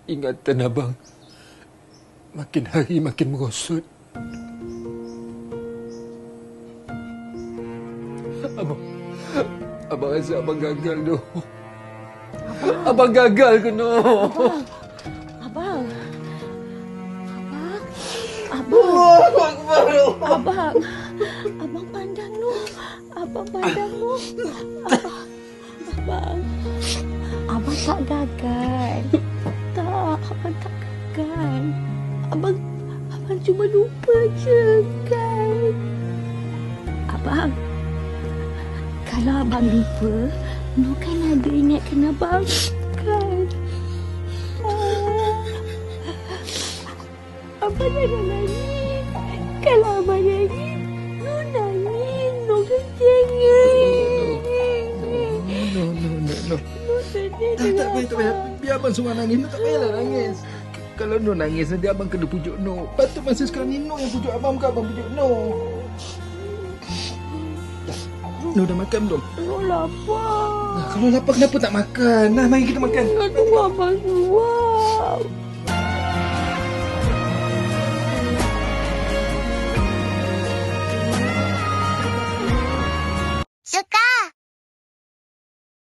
ingatan abang makin hari makin merosot. Abang rasa abang gagal tu. Abang gagal ke no? Abang. Abang pandang tu. Abang pandang tu. Abang tak gagal. Tak, abang tak gagal. Abang cuma lupa je kan. Abang, kalau abang lupa, Nur kan ada ingatkan abang kan. Abang jangan nangis. Kalau abang nangis, Nur nangis. Nur kencingin. No. Tak payah. Biar abang suruh nangis. No, tak payahlah nangis. Kalau Nur nangis, nanti abang kena pujuk Nur. Patut masa sekarang ni Nur yang pujuk abang, bukan abang pujuk Nur. Nur dah makan belum? Nur lapar. Kalau lapar kenapa tak makan? Nah, mari kita makan. Tunggu abang suap.